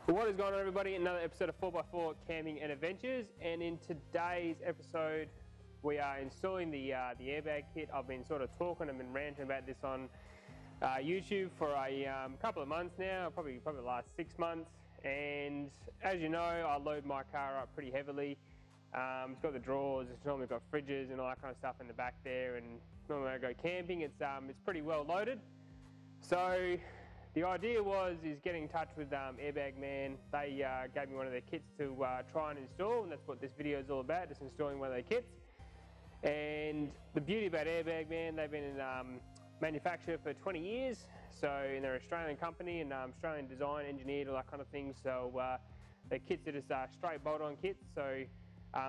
What is going on, everybody? Another episode of 4x4 Camping and Adventures, and in today's episode we are installing the airbag kit. I've been sort of talking and been ranting about this on YouTube for a couple of months now, probably the last 6 months. And as you know, I load my car up pretty heavily. It's got the drawers, it's normally got fridges and all that kind of stuff in the back there, and normally when I go camping it's pretty well loaded. So the idea is getting in touch with Airbag Man. They gave me one of their kits to try and install, and that's what this video is all about, just installing one of their kits. And the beauty about Airbag Man, they've been in manufacture for 20 years, so and they're an Australian company and Australian design, engineered, all that kind of thing. So their kits are just straight bolt-on kits, so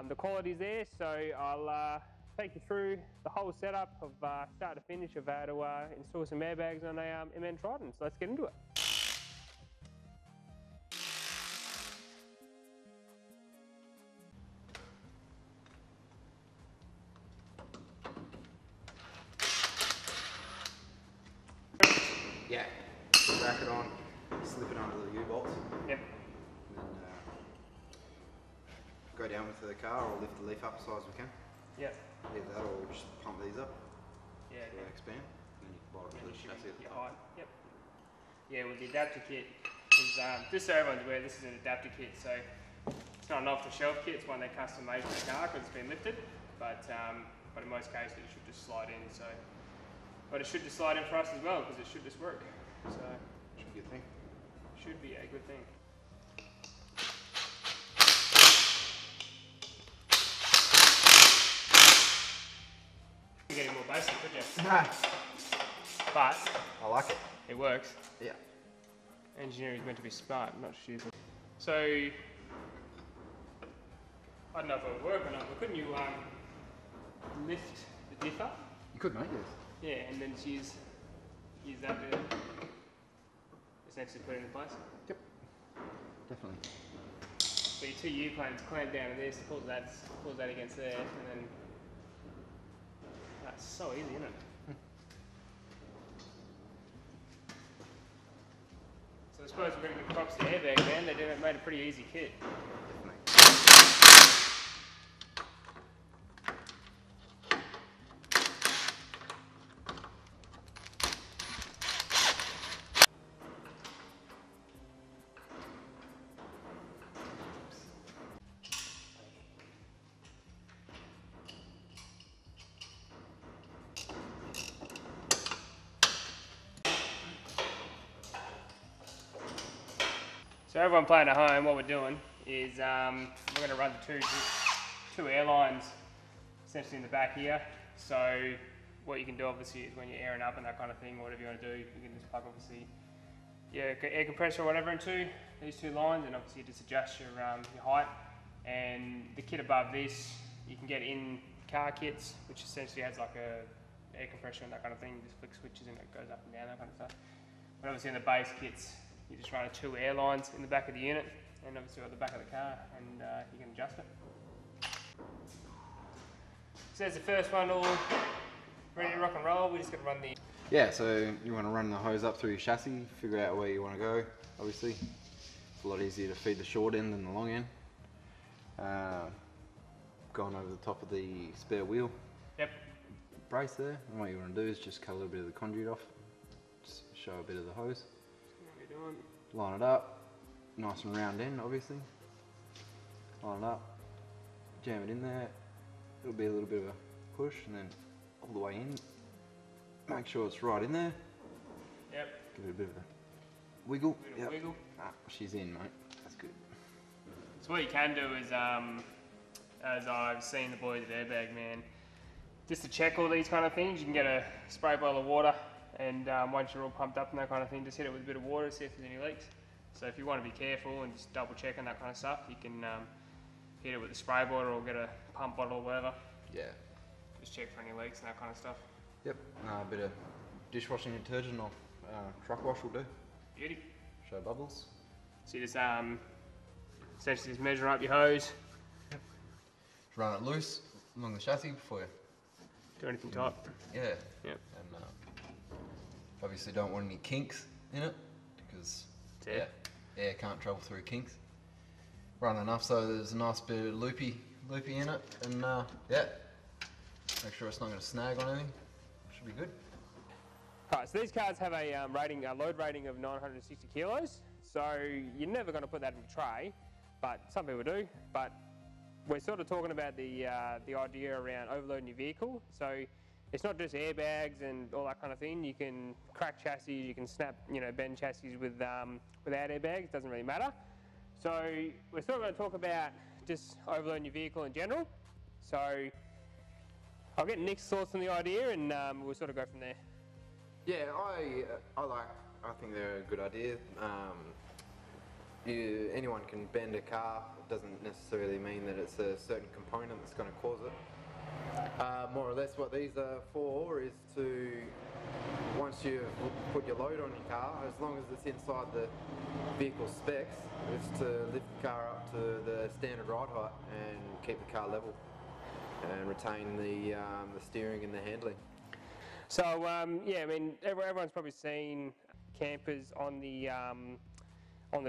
the quality's there. So I'll take you through the whole setup of start to finish of how to install some airbags on a MN Triton. So let's get into it. Yeah, back it on, slip it under the U-bolts. Yep. And then go down with the car or lift the leaf up as high as we can. Yep. Either that or just pump these up. Yeah. So they expand. And then you can bolt it to the chassis at the top. Yep. Yeah, with the adapter kit, because just so everyone's aware, this is an adapter kit, so it's not an off-the-shelf kit. It's one they custom made for the car because it's been lifted. But in most cases, it should just slide in. So, but it should just slide in for us as well because it should just work. So Should be a good thing. should be a good thing. You get it more basic, could you? Nah. But I like it. it works. Yeah. Engineering is meant to be smart, not stupid. So I don't know if it would work or not, but couldn't you lift the diff up? You could make it. Yeah, and then just use that to essentially put it in place. Yep. Definitely. So your two U-planes clamp down to this, pulls that against there, and then that's so easy, isn't it? So I suppose we're going to give props to Airbag Man. They made a pretty easy kit. So everyone playing at home, what we're doing is we're going to run the two airlines essentially in the back here. So what you can do obviously is when you're airing up and that kind of thing, whatever you want to do, you can just plug obviously your air compressor or whatever into these two lines, and obviously just adjust your height. And the kit above this, you can get in car kits, which essentially has like a air compressor and that kind of thing. You just flick switches and it goes up and down, that kind of stuff. But obviously in the base kits, you just run two airlines in the back of the unit and obviously on the back of the car, and you can adjust it. So there's the first one all ready to rock and roll. We just got to run the... Yeah, so you want to run the hose up through your chassis, figure out where you want to go, obviously. It's a lot easier to feed the short end than the long end. Going over the top of the spare wheel. Yep. Brace there, and what you want to do is just cut a little bit of the conduit off. Just show a bit of the hose. Line it up, nice and round end obviously. Line it up, jam it in there. It'll be a little bit of a push and then all the way in. Make sure it's right in there. Yep. Give it a bit of a wiggle. Yep. Wiggle. Ah, she's in, mate. That's good. So what you can do is, as I've seen the boys at Airbag Man, just to check all these kind of things, you can get a spray bottle of water, and once you're all pumped up and that kind of thing, just hit it with a bit of water to see if there's any leaks. So if you want to be careful and just double check on that kind of stuff, you can hit it with a spray bottle or get a pump bottle or whatever. Yeah. Just check for any leaks and that kind of stuff. Yep. A bit of dishwashing detergent or truck wash will do. Beauty. Show bubbles. So you just essentially just measure up your hose. Yep. Run it loose along the chassis before you Do anything tight. Yeah. Yep. And obviously don't want any kinks in it because Yeah. air can't travel through kinks. Run enough so there's a nice bit of loopy in it, and yeah, make sure it's not going to snag on anything. Should be good. Alright, so these cars have a load rating of 960 kilos, so you're never going to put that in a tray, but some people do. But we're sort of talking about the idea around overloading your vehicle. So it's not just airbags and all that kind of thing. You can crack chassis, you can snap, bend chassis without airbags. Doesn't really matter. So we're sort of going to talk about just overloading your vehicle in general. So I'll get Nick's thoughts on the idea, and we'll sort of go from there. Yeah, I think they're a good idea. Anyone can bend a car. It doesn't necessarily mean that it's a certain component that's going to cause it. More or less what these are for is to, once you've put your load on your car, as long as it's inside the vehicle specs, is to lift the car up to the standard ride height and keep the car level and retain the steering and the handling. So yeah, I mean, everyone's probably seen campers on the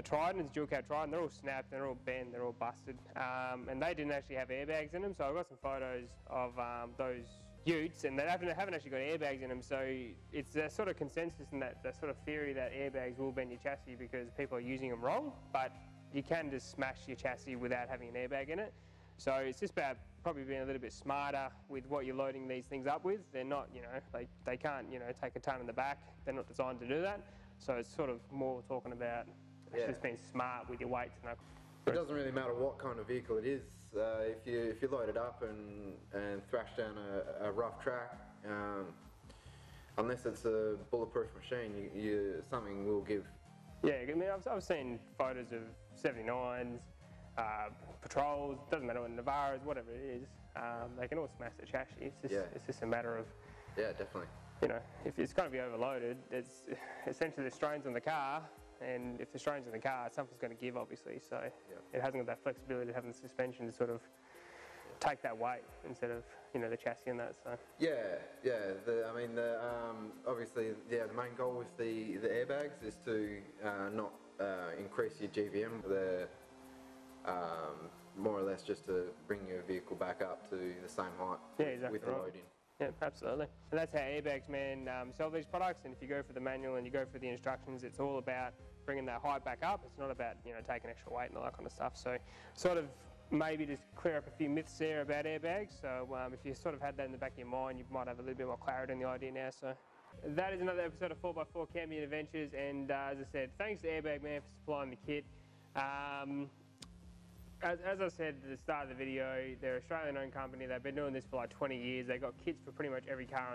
Triton, it's dual cab Triton. They're all snapped, they're all bent, they're all busted, and they didn't actually have airbags in them. So I've got some photos of those utes, and they haven't actually got airbags in them. So it's a sort of consensus in that sort of theory that airbags will bend your chassis because people are using them wrong. But you can just smash your chassis without having an airbag in it. So it's just about probably being a little bit smarter with what you're loading these things up with. They're not, they can't, take a ton in the back. They're not designed to do that. So it's sort of more talking about just being smart with your weights. It doesn't really matter what kind of vehicle it is. If you load it up and thrash down a rough track, unless it's a bulletproof machine, something will give. Yeah, I mean, I've seen photos of 79s. Patrols, doesn't matter what Navaras, whatever it is, they can all smash the chassis. It's just a matter of, definitely. If it's going to be overloaded, it's essentially the strains on the car, and if the strains on the car, something's going to give, obviously. So it hasn't got that flexibility of having the suspension to sort of take that weight instead of the chassis and that. So obviously the main goal with the airbags is to not increase your GVM. More or less just to bring your vehicle back up to the same height with the load in. Yeah, absolutely. And that's how Airbags, man, sell these products. And if you go for the manual and you go for the instructions, it's all about bringing that height back up. It's not about, taking extra weight and all that kind of stuff. So sort of maybe just clear up a few myths there about airbags. So if you sort of had that in the back of your mind, you might have a little bit more clarity on the idea now. So that is another episode of 4x4 Camping Adventures. And as I said, thanks to Airbag, man, for supplying the kit. As I said at the start of the video, they're an Australian-owned company. They've been doing this for like 20 years. They've got kits for pretty much every car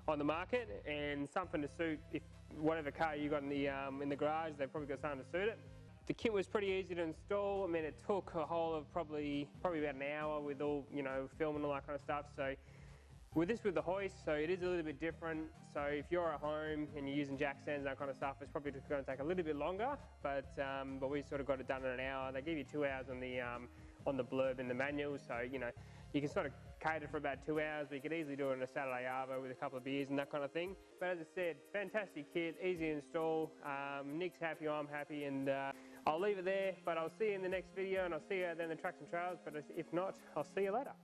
on the market, and something to suit whatever car you got in the garage. They've probably got something to suit it. The kit was pretty easy to install. I mean, it took a whole of probably about an hour with all film and all that kind of stuff. So with the hoist, so it is a little bit different. So if you're at home and you're using jack stands and that kind of stuff, it's probably just going to take a little bit longer. But we sort of got it done in an hour. They give you 2 hours on the blurb in the manual, so you can sort of cater for about 2 hours. But you could easily do it on a Saturday arvo with a couple of beers and that kind of thing. But as I said, fantastic kit, easy to install. Nick's happy, I'm happy, and I'll leave it there. But I'll see you in the next video, and I'll see you out there in the tracks and trails. But if not, I'll see you later.